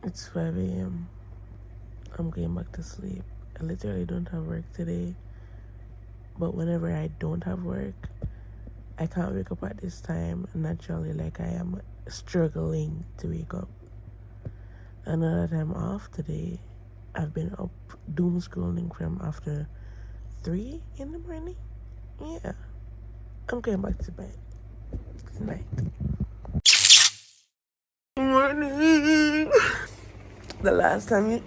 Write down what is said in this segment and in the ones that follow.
It's 5 a.m. I'm going back to sleep. I literally don't have work today, but whenever I don't have work, I can't wake up at this time. Naturally, like I am struggling to wake up. And now that I'm off today, I've been up doom scrolling from after 3 in the morning. Yeah, I'm going back to bed. Good night. Morning. The last time you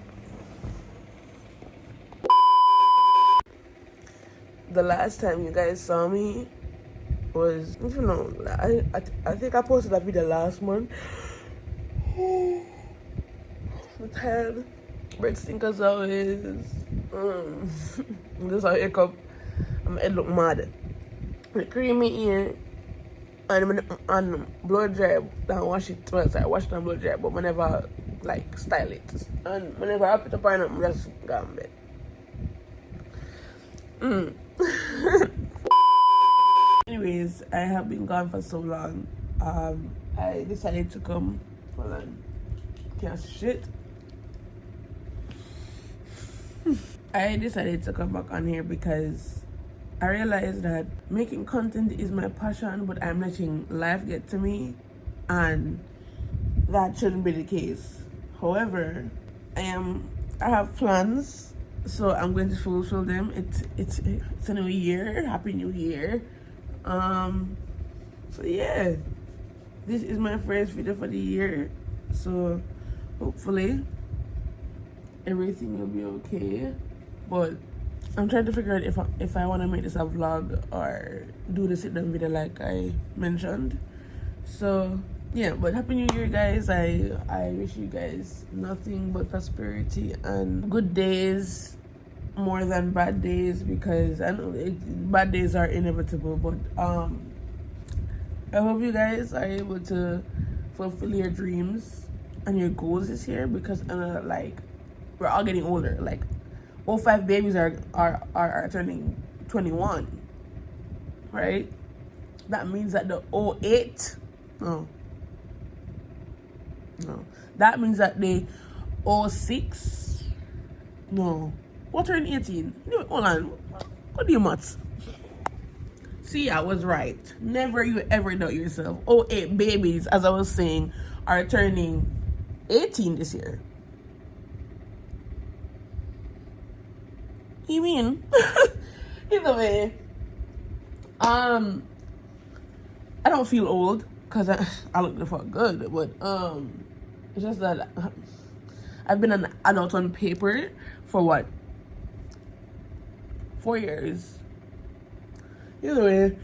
the last time you guys saw me was, you know, I think I posted that video last month. I'm tired. Bread stink as always. Just I wake up. My head look mad. The creamy ear and blow dry. Then wash it. Well, sorry, wash it and blow dry. But whenever like style it, and whenever I put up on it, I just go in bed. Anyways, I have been gone for so long. I decided to come. Hold on. Can't see shit. I decided to come back on here because I realized that making content is my passion, but I'm letting life get to me, and that shouldn't be the case. However, I have plans, so I'm going to fulfill them. It's a new year. Happy New Year. So yeah, this is my first video for the year, so hopefully everything will be okay. But I'm trying to figure out if I want to make this a vlog or do the sit down video like I mentioned. So yeah, but happy new year, guys. I wish you guys nothing but prosperity and good days more than bad days, because I know bad days are inevitable, but I hope you guys are able to fulfill your dreams and your goals this year, because like we're all getting older. Like all 5 babies are turning 21, right? That means that the 08, no, that means that the 06, no, what turn 18? Hold on, what do you maths? See, I was right. Never you ever doubt yourself. 08 babies, as I was saying, are turning 18 this year. You mean? Either way, I don't feel old because I look the fuck good, but it's just that I've been an adult on paper for what, 4 years. Either way,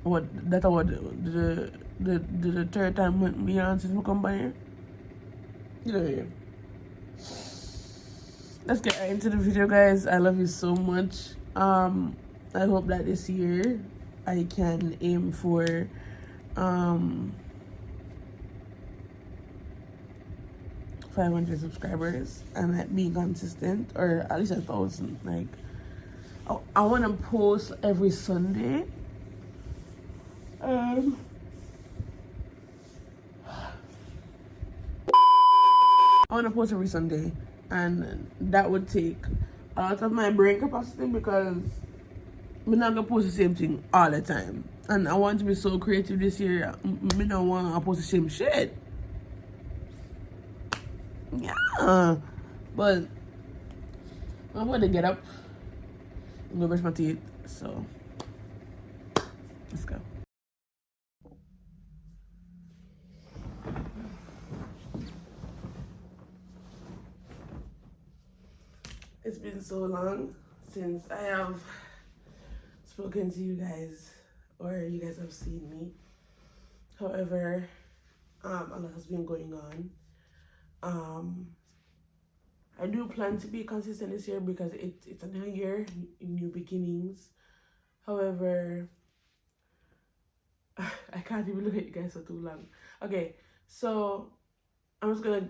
what that what the third time when me and since we come by here. Either way, let's get right into the video, guys. I love you so much. I hope that this year I can aim for 500 subscribers and like being consistent, or at least 1,000. Like I want to post every Sunday. I want to post every Sunday, and that would take a lot of my brain capacity because I'm not gonna post the same thing all the time. And I want to be so creative this year. I don't want to post the same shit. Yeah, but I'm gonna get up. I'm gonna brush my teeth. So let's go. It's been so long since I have spoken to you guys, or you guys have seen me. However, a lot has been going on. I do plan to be consistent this year because it's a new year, new beginnings. However, I can't even look at you guys for too long. Okay, so I'm just gonna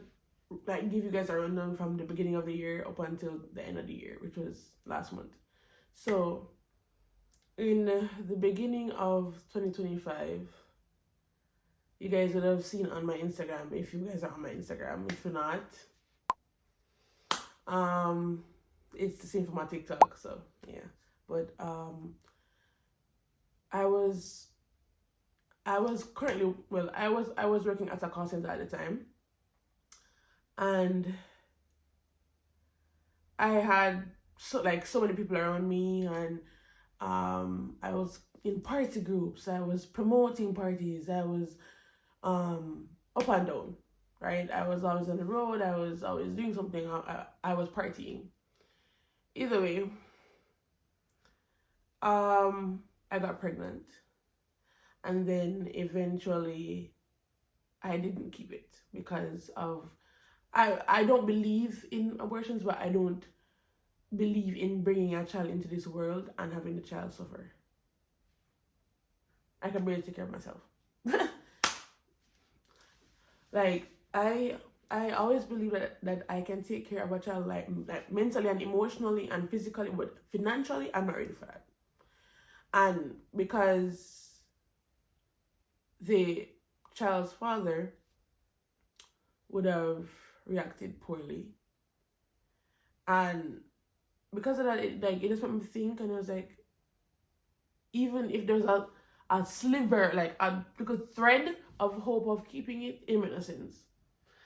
like give you guys a rundown from the beginning of the year up until the end of the year, which was last month. So in the beginning of 2025, you guys would have seen on my Instagram if you guys are on my Instagram. If you're not, it's the same for my TikTok. So yeah, but I was currently, well, I was working at a call center at the time, and I had so many people around me, and I was in party groups, I was promoting parties, I was up and down, right? I was always on the road, I was always doing something, I was partying. Either way, I got pregnant, and then eventually I didn't keep it because of I don't believe in abortions, but I don't believe in bringing a child into this world and having the child suffer. I can barely take care of myself. Like I always believe that I can take care of a child like mentally and emotionally and physically, but financially I'm not ready for that. And because the child's father would have reacted poorly, and because of that, it just made me think, and I was like, even if there's a sliver, like a little thread of hope of keeping it, it made no sense.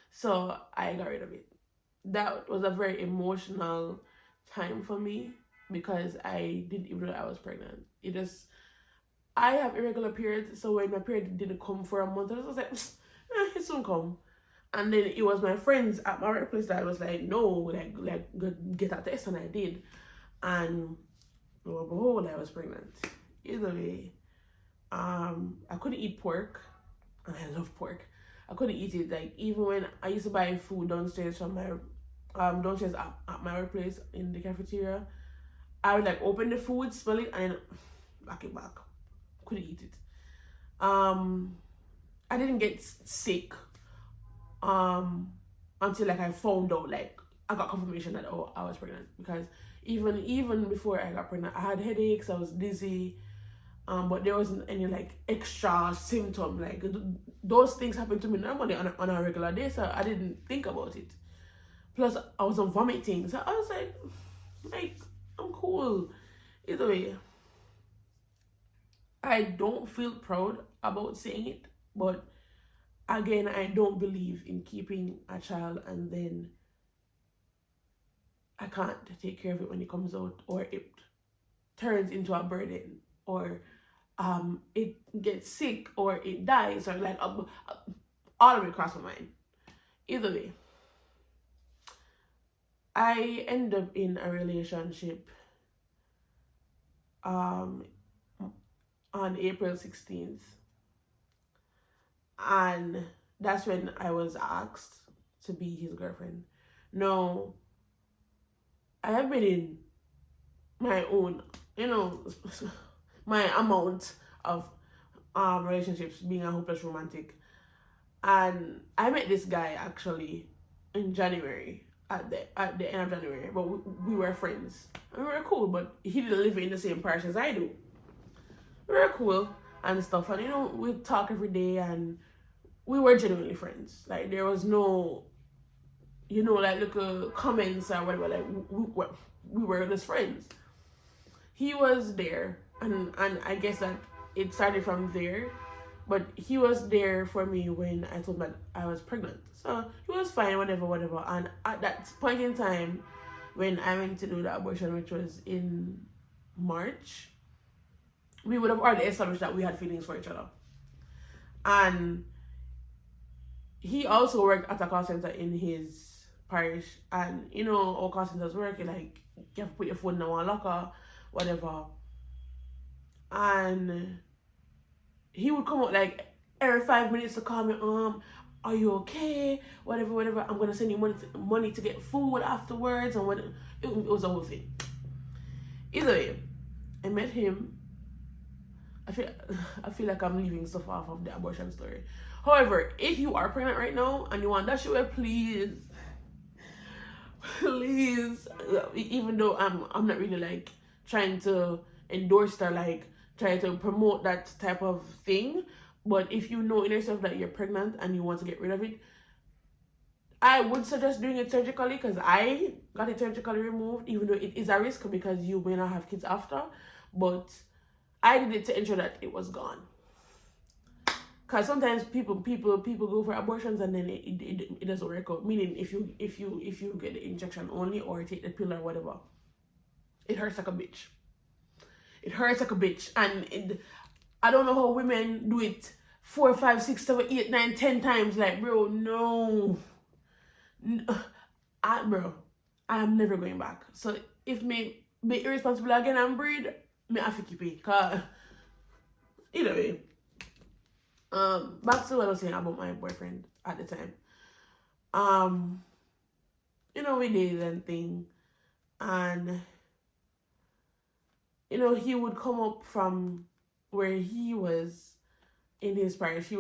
So I got rid of it. That was a very emotional time for me because I didn't even know I was pregnant. I have irregular periods, so when my period didn't come for a month, I was like, it soon come. And then it was my friends at my workplace that was like, no, like get a test, and I did. And lo and behold, I was pregnant. Either way, I couldn't eat pork, and I love pork. I couldn't eat it. Like, even when I used to buy food downstairs from my downstairs at my workplace in the cafeteria, I would like open the food, smell it, and then back it back. Couldn't eat it. I didn't get sick until like I found out, like I got confirmation that I was pregnant, because even before I got pregnant, I had headaches, I was dizzy, but there wasn't any like extra symptom. Like those things happen to me normally on a regular day, so I didn't think about it. Plus I was vomiting, so I was like I'm cool. Either way, I don't feel proud about saying it, but again, I don't believe in keeping a child and then I can't take care of it when it comes out, or it turns into a burden, or it gets sick, or it dies, or like all of it crossed my mind. Either way, I end up in a relationship on April 16th. And that's when I was asked to be his girlfriend. Now, I have been in my own, my amount of relationships, being a hopeless romantic. And I met this guy actually in January, at the end of January, but we were friends. And we were cool, but he didn't live in the same parish as I do. We were cool and stuff, and we'd talk every day, and we were genuinely friends. Like, there was no, like little comments or whatever. Like, we were just friends. He was there, and I guess that it started from there, but he was there for me when I told him that I was pregnant. So he was fine, whatever. And at that point in time, when I went to do the abortion, which was in March, we would have already established that we had feelings for each other. And he also worked at a call center in his parish. And how call centers work, you have to put your phone in one locker, whatever. And he would come out like every 5 minutes to call me, are you okay? Whatever. I'm gonna send you money to get food afterwards, and it was a whole thing. Either way, I met him. I feel like I'm leaving stuff off of the abortion story. However, if you are pregnant right now and you want that shit, please, even though I'm not really like trying to endorse or like try to promote that type of thing, But if you know in yourself that you're pregnant and you want to get rid of it, I would suggest doing it surgically, because I got it surgically removed, even though it is a risk because you may not have kids after. But I did it to ensure that it was gone. Because sometimes people go for abortions and then it doesn't work out. Meaning if you get the injection only or take the pill or whatever, it hurts like a bitch. It hurts like a bitch, and I don't know how women do it 4, 5, 6, 7, 8, 9, 10 times. Like, bro, no. Bro, I am never going back. So if me be irresponsible again and breed, me have to keep it. Cause either way. Back to what I was saying about my boyfriend at the time. We dated and thing, and he would come up from where he was in his parish. He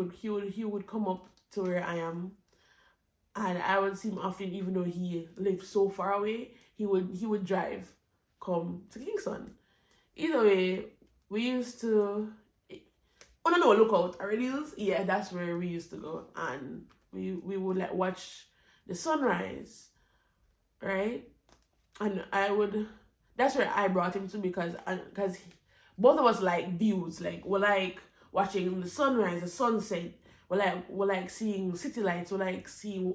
would come up to where I am, and I would see him often, even though he lived so far away. He would drive, come to Kingston. Either way, we used to. Oh no, Lookout Arenals. Yeah, that's where we used to go, and we would like watch the sunrise, right? And that's where I brought him to, because both of us like views, like we like watching the sunrise, the sunset. We like seeing city lights. We like seeing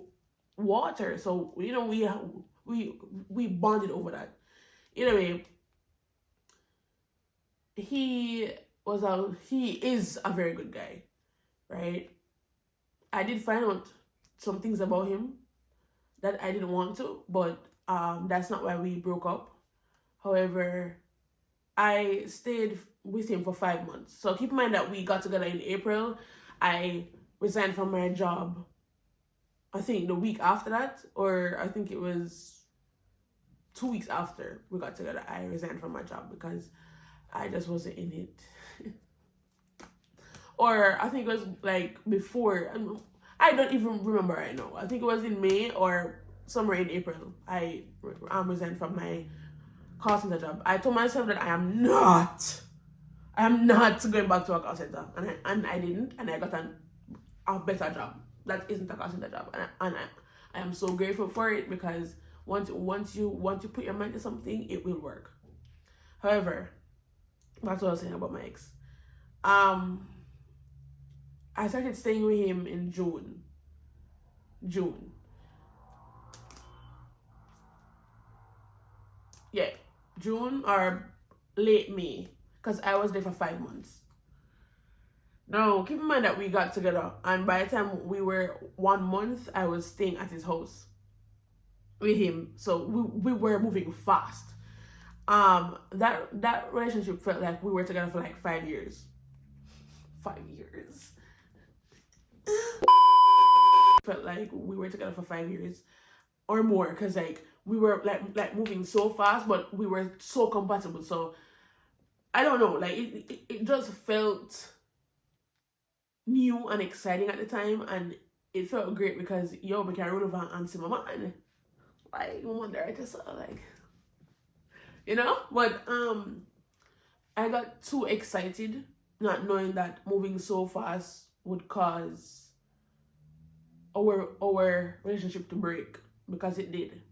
water. So we bonded over that. Anyway, he is a very good guy, right? I did find out some things about him that I didn't want to, but that's not why we broke up. However, I stayed with him for 5 months. So keep in mind that we got together in April. I resigned from my job, I think the week after that, or I think it was 2 weeks after we got together. I resigned from my job because I just wasn't in it. Or I think it was like before. I don't even remember right now. I think it was in May or somewhere in April. I resigned from my call center job. I told myself that I am not going back to a call center, and I didn't, and I got a better job that isn't a call center job, and I am so grateful for it, because once you put your mind to something, it will work. However, that's what I was saying about my ex. I started staying with him in June. Yeah, June or late May, because I was there for 5 months. Now, keep in mind that we got together, and by the time we were 1 month, I was staying at his house with him. So we were moving fast. That relationship felt like we were together for like 5 years. 5 years. Felt like we were together for 5 years or more, because like we were like moving so fast, but we were so compatible. So I don't know, like it just felt new and exciting at the time, and it felt great because we can run over and see my man. Like, no wonder I just like, but I got too excited, not knowing that moving so fast would cause our relationship to break, because it did.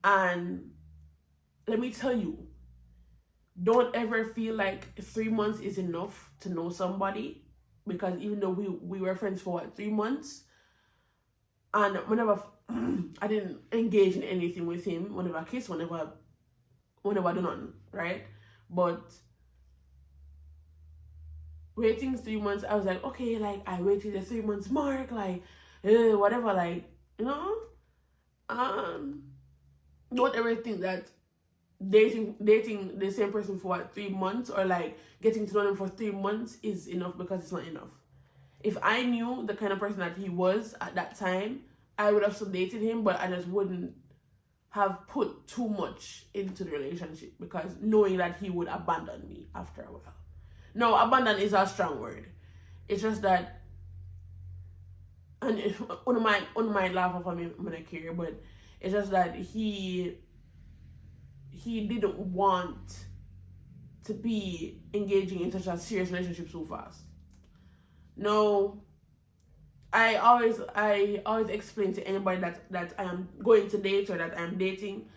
And let me tell you, don't ever feel like 3 months is enough to know somebody, because even though we were friends for 3 months, and whenever I didn't engage in anything with him, whenever I kiss, whenever I do nothing, right? But waiting 3 months, I was like, okay, like I waited the 3 months mark, like whatever, like, don't ever think that dating the same person for 3 months, or like getting to know them for 3 months is enough, because it's not enough. If I knew the kind of person that he was at that time, I would have still dated him, but I just wouldn't have put too much into the relationship, because knowing that he would abandon me after a while. No, abandon is a strong word. It's just that, and on my laugh of me when I care, but it's just that he didn't want to be engaging in such a serious relationship so fast. No, I always explain to anybody that I am going to date or that I'm dating,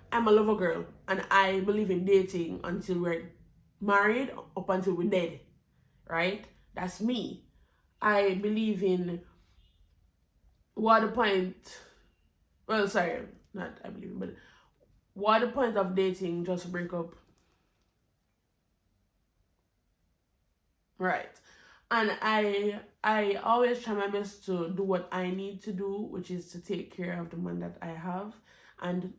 I'm a lover girl and I believe in dating until we're married, up until we're dead, right? That's me. I believe in what the point, well, sorry, not I believe in, but what the point of dating just to break up, right? And I always try my best to do what I need to do, which is to take care of the man that I have and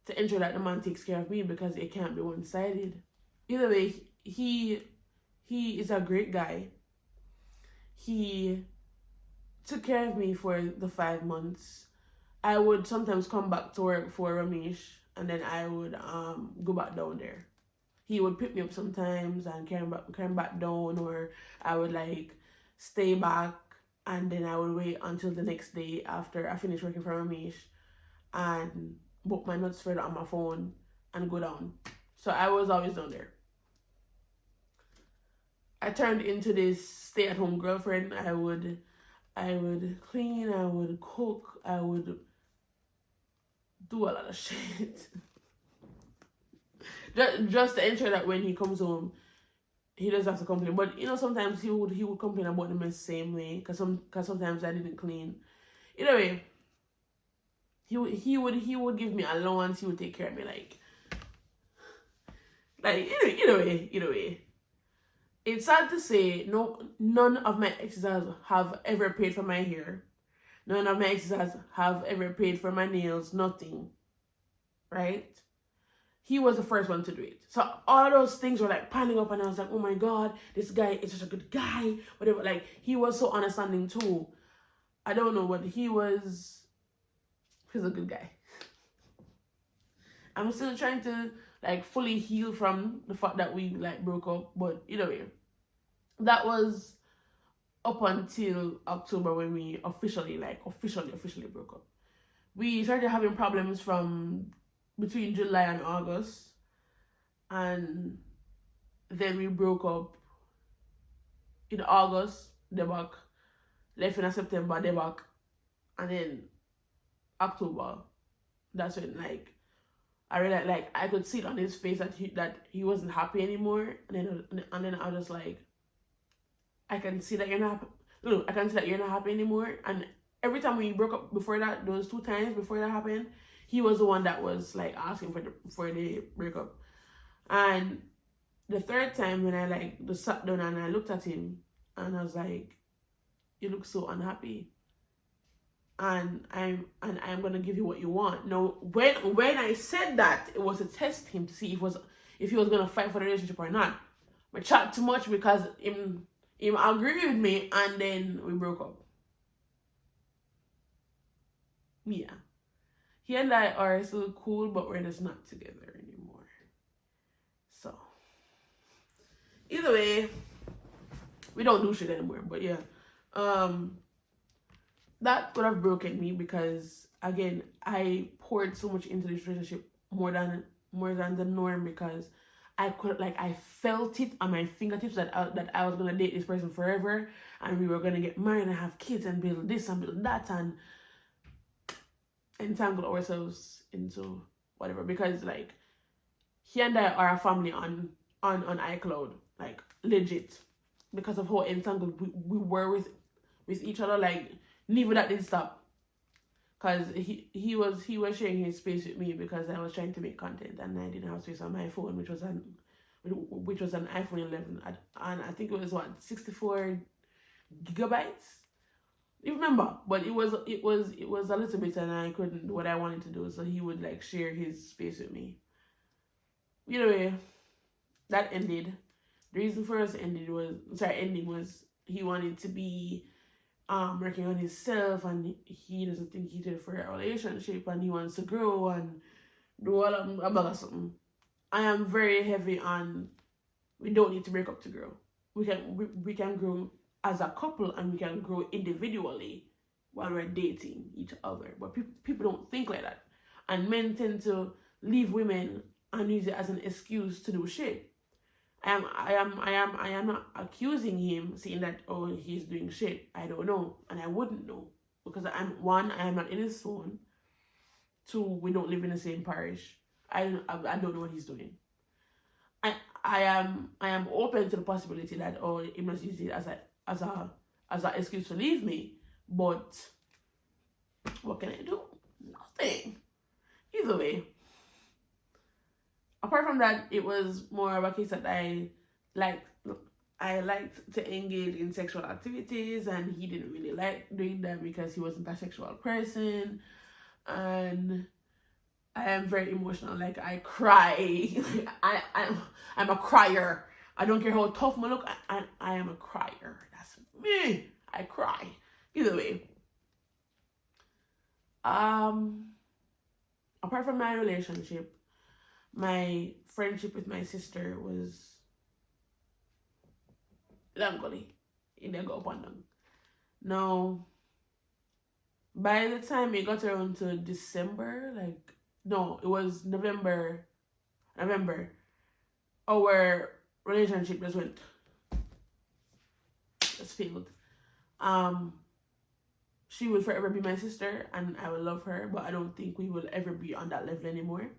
to ensure that the man takes care of me, because it can't be one-sided. Either way, he is a great guy. He took care of me for the 5 months. I would sometimes come back to work for Ramesh, and then I would go back down there. He would pick me up sometimes and carry back down, or I would like stay back, and then I would wait until the next day after I finished working for Ramesh and book my notes further on my phone and go down. So I was always down there. I turned into this stay-at-home girlfriend. I would clean, I would cook, I would do a lot of shit. just to ensure that when he comes home, he doesn't have to complain. But sometimes he would complain about the mess same way, because sometimes I didn't clean. Either way, he would give me allowance. He would take care of me, either way. It's sad to say, none of my exes have ever paid for my hair. None of my exes have ever paid for my nails. Nothing, right? He was the first one to do it. So all those things were like piling up, and I was like, oh my God, this guy is such a good guy. Whatever. Like, he was so understanding too. I don't know, but he's a good guy. I'm still trying to like fully heal from the fact that we like broke up, but either way, that was up until October when we officially broke up. We started having problems from between July and August, and then we broke up in August, they back, left in September, they back, and then October, that's when like I realized, like, I could see it on his face that he wasn't happy anymore, and then I was just like, I can see that you're not happy. Look, I can see that you're not happy anymore. And every time we broke up before that, those 2 times before that happened, he was the one that was like asking for the breakup. And the 3rd time when I like just sat down and I looked at him and I was like, you look so unhappy. And I'm gonna give you what you want. Now, when I said that, it was to test him to see if he was gonna fight for the relationship or not. But chat too much because him agreed with me, and then we broke up. Yeah. He and I are still cool, but we're just not together anymore. So, either way, we don't do shit anymore. But yeah, that would have broken me because, again, I poured so much into this relationship, more than the norm, because I felt it on my fingertips that I was gonna date this person forever, and we were gonna get married and have kids and build this and build that and entangle ourselves into whatever, because like he and I are a family on iCloud, like legit, because of how entangled we were with each other. Like, neither that didn't stop, because he was sharing his space with me because I was trying to make content and I didn't have space on my phone, which was an iPhone 11, and I think it was 64 gigabytes. You remember? But it was a little bit, and I couldn't do what I wanted to do, so he would like share his space with me. Either way, that ended. The reason for us ending was he wanted to be working on himself, and he doesn't think he's ready for a relationship, and he wants to grow and do all about something. I am very heavy on, we don't need to break up to grow. We can grow as a couple, and we can grow individually while we're dating each other. But people don't think like that, and men tend to leave women and use it as an excuse to do shit. I am not accusing him, saying that, oh, he's doing shit. I don't know, and I wouldn't know, because I am not in his phone. Two, we don't live in the same parish. I don't know what he's doing. I I am open to the possibility that, oh, he must use it as an excuse to leave me. But what can I do? Nothing. Either way. Apart from that, it was more of a case that liked I liked to engage in sexual activities, and he didn't really like doing that because he wasn't a sexual person. And I am very emotional. Like, I cry. I'm a crier. I don't care how tough I look. I am a crier. That's me. I cry. Either way. Apart from my relationship, my friendship with my sister was langoli. It didn't go up and down. Now, by the time it got around to December, like, no, it was November, our relationship just failed. She will forever be my sister, and I will love her, but I don't think we will ever be on that level anymore.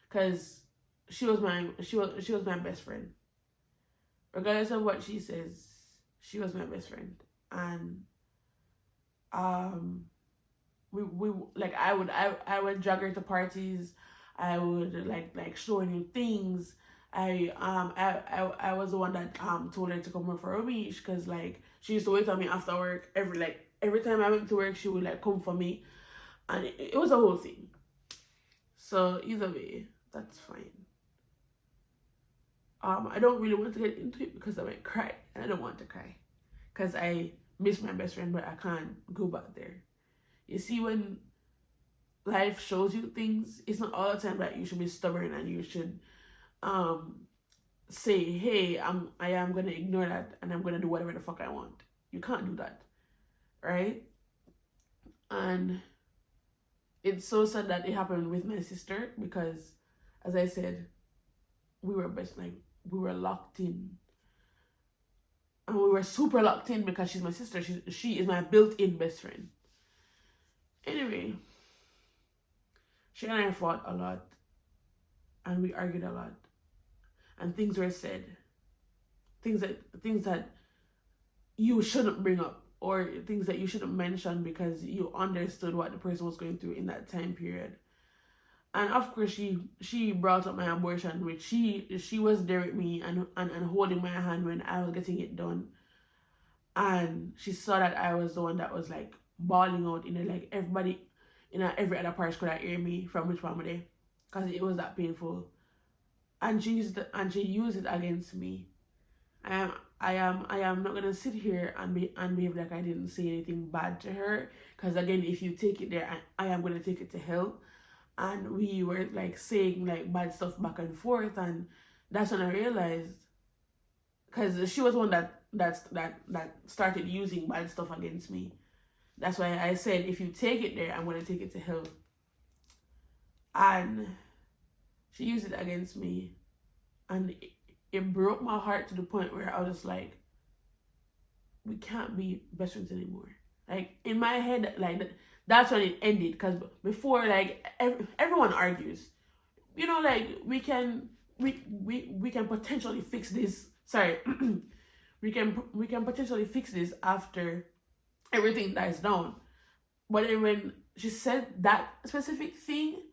Cause she was my best friend. Regardless of what she says, she was my best friend, and we like I would drag her to parties. I would like show her new things. I was the one that told her to come over for a week, because like she used to wait on me after work every time I went to work. She would like come for me, and it was a whole thing. So either way, that's fine. I don't really want to get into it because I might cry, and I don't want to cry because I miss my best friend, but I can't go back there. You see, when life shows you things, it's not all the time that you should be stubborn and you should say, hey, I am gonna ignore that and I'm gonna do whatever the fuck I want. You can't do that, right? And it's so sad that it happened with my sister, because, as I said, we were locked in. And we were super locked in because she's my sister. She is my built-in best friend. Anyway, she and I fought a lot, and we argued a lot, and things were said, things that you shouldn't bring up, or things that you shouldn't mention because you understood what the person was going through in that time period. And of course, she brought up my abortion, which she was there with me and holding my hand when I was getting it done, and she saw that I was the one that was like bawling out in it, like everybody in every other parish could hear me from which family, because it was that painful. And she used it against me. I am not gonna sit here and behave like I didn't say anything bad to her, because again, if you take it there, I am gonna take it to hell. And we were like saying like bad stuff back and forth, and that's when I realized, because she was one that started using bad stuff against me. That's why I said, if you take it there, I'm gonna take it to hell. And she used it against me, and it broke my heart to the point where I was just like, we can't be best friends anymore. Like, in my head, like that's when it ended. Because before, like, everyone argues, you know, like we can potentially fix this. Sorry, we can potentially fix this after everything dies down. But then when she said that specific thing,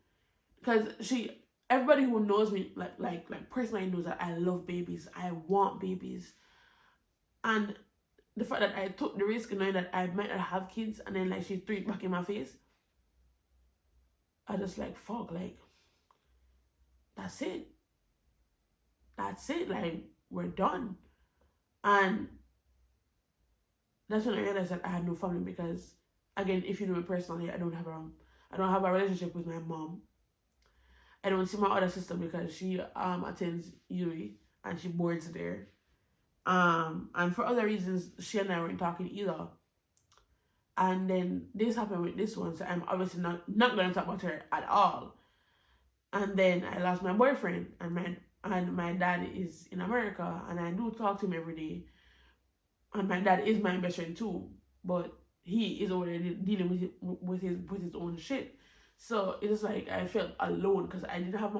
because everybody who knows me like personally knows that I love babies. I want babies. And the fact that I took the risk knowing that I might not have kids, and then like she threw it back in my face, I just like, fuck, like, that's it. Like, we're done. And that's when I realized that I had no family, because again, if you know me personally, I don't have a relationship with my mom. I don't see my other sister because she attends UWI and she boards there. And for other reasons, she and I weren't talking either. And then this happened with this one, so I'm obviously not going to talk about her at all. And then I lost my boyfriend, and and my dad is in America, and I do talk to him every day. And my dad is my best friend too, but he is already dealing with his own shit. So it is like I felt alone because I didn't have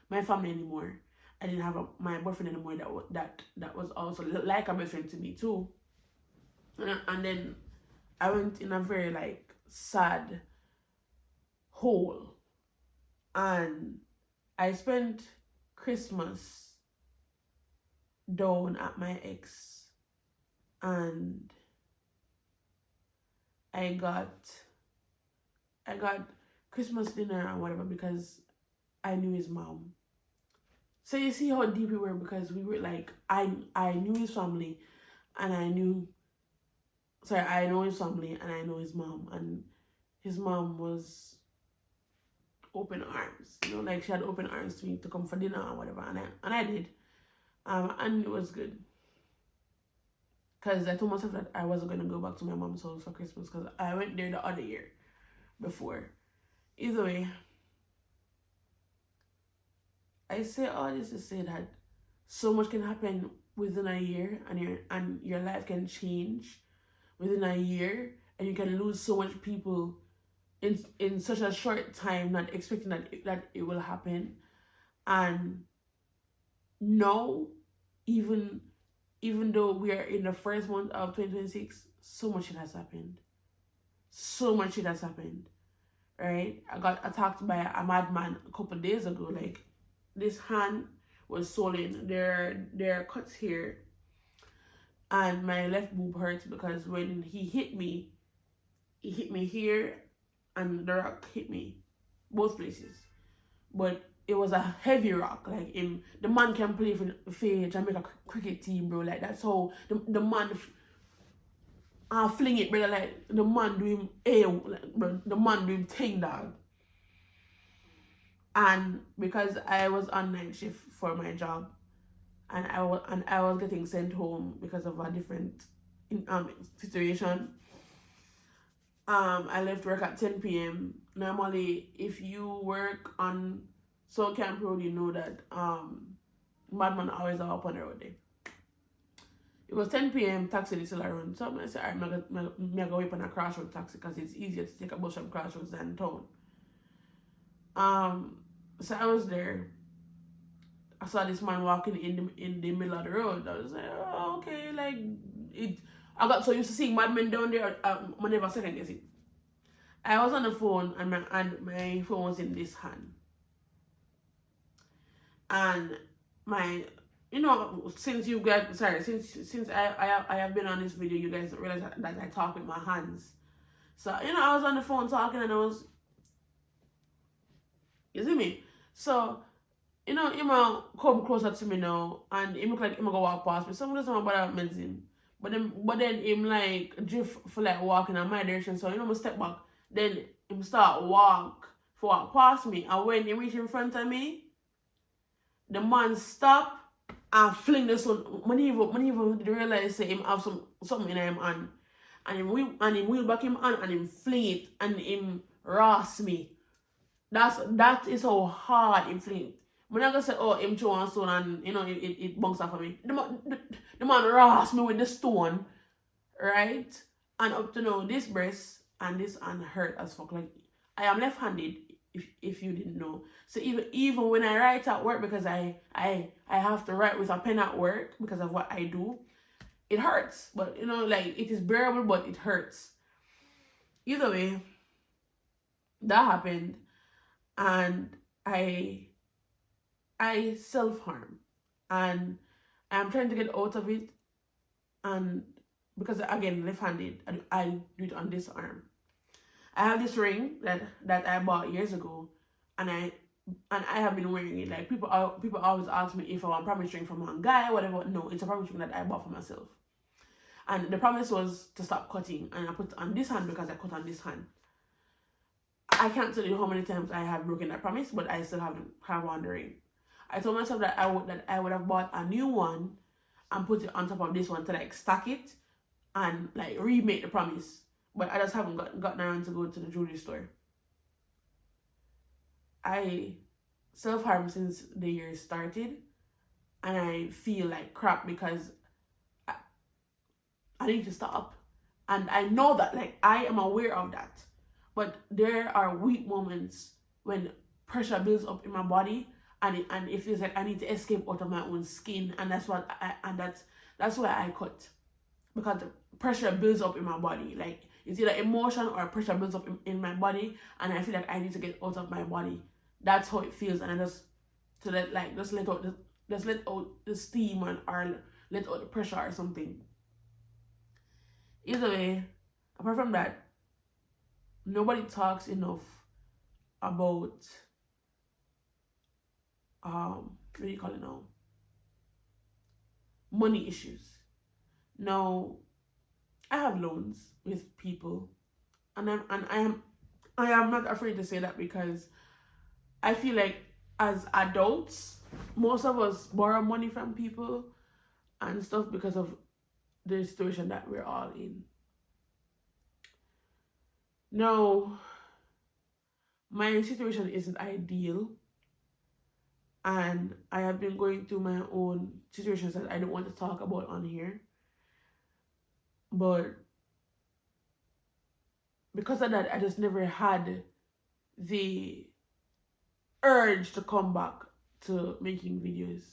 my family anymore. I didn't have my boyfriend anymore. That was also like a best friend to me too. And then I went in a very like sad hole, and I spent Christmas down at my ex, and I got Christmas dinner and whatever because I knew his mom. So you see how deep we were, because we were like, I knew his family, and I know his family, and I know his mom, and his mom was open arms, like she had open arms to me to come for dinner or whatever, and I did, and it was good, because I told myself that I wasn't gonna go back to my mom's house for Christmas because I went there the other year before. Either way, I say all this to say that so much can happen within a year, and your life can change within a year, and you can lose so much people in such a short time, not expecting that it will happen. And no, even though we are in the first month of 2026, so much shit has happened. So much shit has happened, right? I got attacked by a madman a couple of days ago. Like, this hand was swollen. There are cuts here, and my left boob hurts because when he hit me here, and the rock hit me both places. But it was a heavy rock. Like, the man can play for Jamaica cricket team, bro. Like, that's how the man fling it, brother. Like, the man do him like, bro, the man do him thing, dog. And because I was on night shift for my job, and I was getting sent home because of a different situation. I left work at 10 p.m. Normally, if you work on Soul Camp Road, you know that madman always are up on the road there. It was 10 p.m. Taxi is still around, so I said, alright, I'm gonna go wait on a crossroad taxi because it's easier to take a bus from Crossroads than town. So I was there. I saw this man walking in the middle of the road. I was like, oh, okay, like it. I got so used to seeing madmen down there. I never second guess it. I was on the phone, and my phone was in this hand. And since you guys, since I have been on this video, you guys realize that I talk with my hands. So I was on the phone talking, and you see me. So he might come closer to me now, and he look like he might go walk past me. Some doesn't about him. But then him like drift for like walking in my direction. So I step back. Then him start walk past me. And when he reach in front of me, the man stop and fling this one. When he even realize say him have something in him hand. And him wheel back him hand and him fling it and him ross me. That is how hard him fling it. When I go say, oh, him throw one stone and, it bounced off of me. The man ross me with the stone, right? And up to now, this breast and this hand hurt as fuck. Like, I am left-handed, if you didn't know. So even when I write at work, because I have to write with a pen at work because of what I do, it hurts. But, like, it is bearable, but it hurts. Either way, that happened. And I self-harm, and I'm trying to get out of it, and because again left-handed, I do it on this arm. I have this ring that I bought years ago, and I have been wearing it. Like, people always ask me if I want a promise ring from one guy or whatever. No, it's a promise ring that I bought for myself, and the promise was to stop cutting, and I put it on this hand because I cut on this hand. I can't tell you how many times I have broken that promise, but I still have one ring. I told myself that I would have bought a new one and put it on top of this one to like stack it and like remake the promise. But I just haven't gotten around to go to the jewelry store. I self-harm since the year started, and I feel like crap because I need to stop. And I know that, like, I am aware of that. But there are weak moments when pressure builds up in my body, and it feels like I need to escape out of my own skin, and that's why I cut, because the pressure builds up in my body. Like, it's either emotion or pressure builds up in my body, and I feel like I need to get out of my body. That's how it feels, and I just to let like just let out the steam, or let out the pressure or something. Either way, apart from that, nobody talks enough about what do you call it now? Money issues. Now, I have loans with people, and I am not afraid to say that, because I feel like as adults, most of us borrow money from people and stuff because of the situation that we're all in. Now, my situation isn't ideal, and I have been going through my own situations that I don't want to talk about on here. But because of that, I just never had the urge to come back to making videos.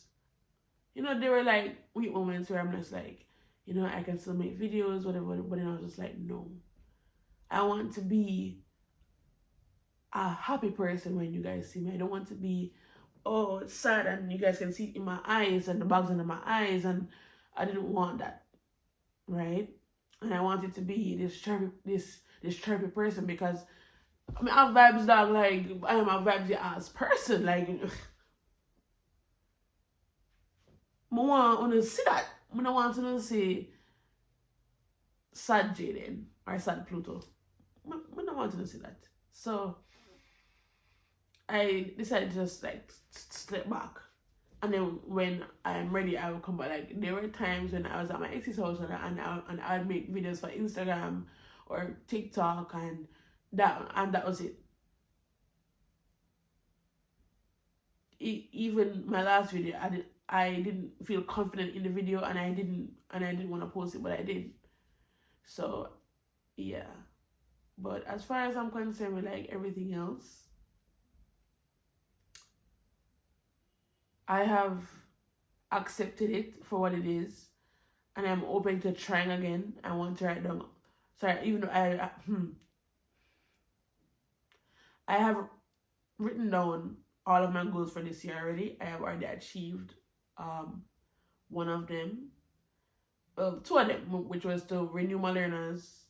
You know, there were like weak moments where I'm just like, you know, I can still make videos, whatever, but then I was just like, no. I want to be a happy person when you guys see me. I don't want to be, oh, it's sad, and you guys can see it in my eyes and the bags under my eyes, and I didn't want that, right? And I wanted to be this chirpy person, because I mean, I'm vibes dog. Like, I am a vibes ass person. Like, I want to see that. I don't want to see sad Jaden or sad Pluto. I don't want to see that. So I decided to just like step back. And then when I'm ready, I will come back. Like, there were times when I was at my ex's house, and I would make videos for Instagram or TikTok, and that was it. Even my last video, I didn't feel confident in the video, and I didn't want to post it, but I did. So yeah. But as far as I'm concerned with like everything else, I have accepted it for what it is, and I'm open to trying again. I want to write down. Sorry, even though I have written down all of my goals for this year already. I have already achieved one of them. Well, two of them, which was to renew my learners.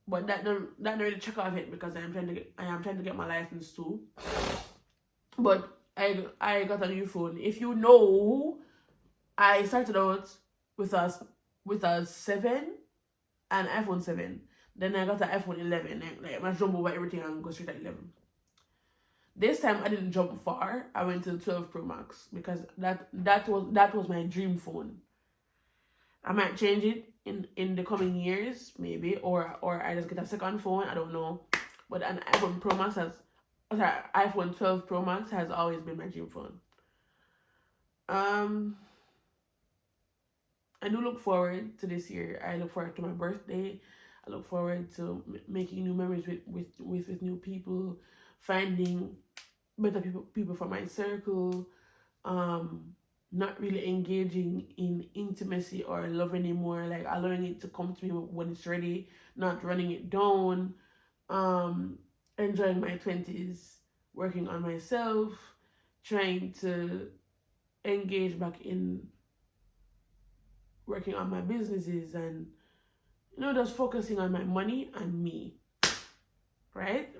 But that don't really check off it, because I am trying to get my license too. But I got a new phone. If you know, I started out with a 7, an iPhone 7. Then I got an iPhone 11. Like, I jump over everything and go straight at 11. This time I didn't jump far. I went to the 12 Pro Max, because that was my dream phone. I might change it in the coming years, maybe, or I just get a second phone. I don't know. But an iPhone 12 Pro Max has always been my dream phone. I do look forward to this year. I look forward to my birthday. I look forward to making new memories with new people, finding better people for my circle, not really engaging in intimacy or love anymore, like allowing it to come to me when it's ready, not running it down, enjoying my 20s, working on myself, trying to engage back in working on my businesses, and, you know, just focusing on my money and me. Right.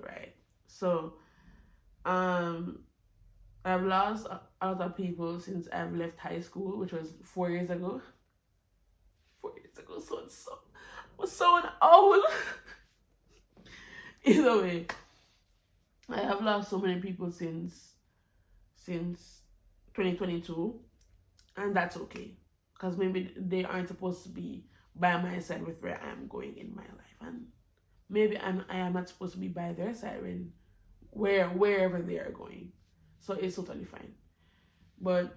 So I've lost a lot of people since I've left high school, which was 4 years ago. 4 years ago, so I was so old. Either way, I have lost so many people since 2022, and that's okay, because maybe they aren't supposed to be by my side with where I am going in my life, and maybe I am not supposed to be by their side wherever they are going. So it's totally fine. But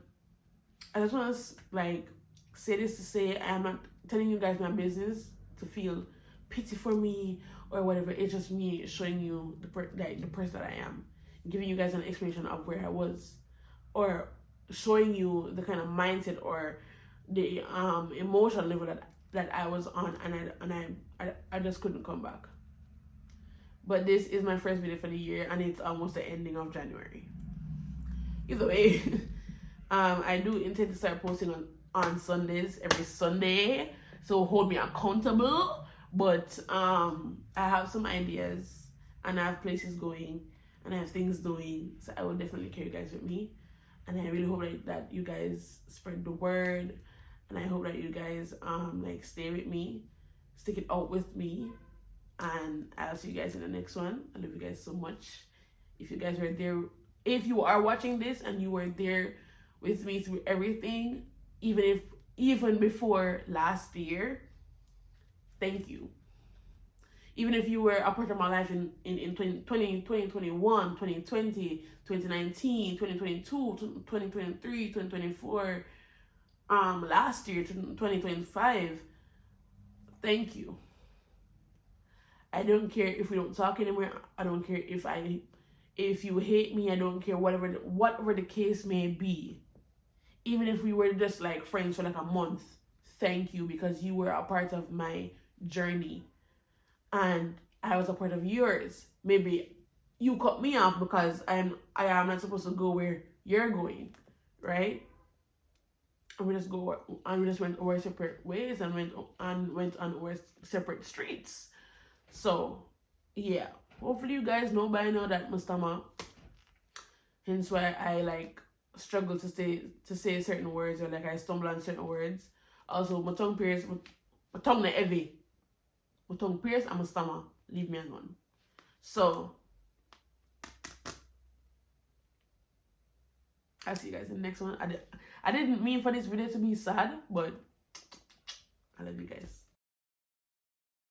I just want to like say this to say I am not telling you guys my business to feel pity for me or whatever. It's just me showing you the person that I am, giving you guys an explanation of where I was, or showing you the kind of mindset or the emotional level that I was on, and I just couldn't come back. But this is my first video for the year, and it's almost the ending of January. Either way, I do intend to start posting on Sundays, every Sunday, so hold me accountable. But I have some ideas, and I have places going, and I have things doing, so I will definitely carry you guys with me. And I really hope that you guys spread the word, and I hope that you guys like stay with me, stick it out with me, and I'll see you guys in the next one. I love you guys so much. If you guys were there, if you are watching this and you were there with me through everything, even before last year, thank you. Even if you were a part of my life in 2021, 2020, 2019, 2022, 2023, 2024, last year, 2025, thank you. I don't care if we don't talk anymore. I don't care if you hate me. I don't care, whatever the case may be. Even if we were just like friends for like a month, thank you, because you were a part of my journey and I was a part of yours. Maybe you cut me off because I am not supposed to go where you're going, right? And we just went our separate ways and went on our separate streets. So yeah, hopefully you guys know by now that my stomach, hence why I like struggle to say certain words, or like I stumble on certain words. Also, my tongue pierce, my tongue not heavy. My tongue pierce and my stomach leave me alone. So I'll see you guys in the next one. I didn't mean for this video to be sad, but I love you guys.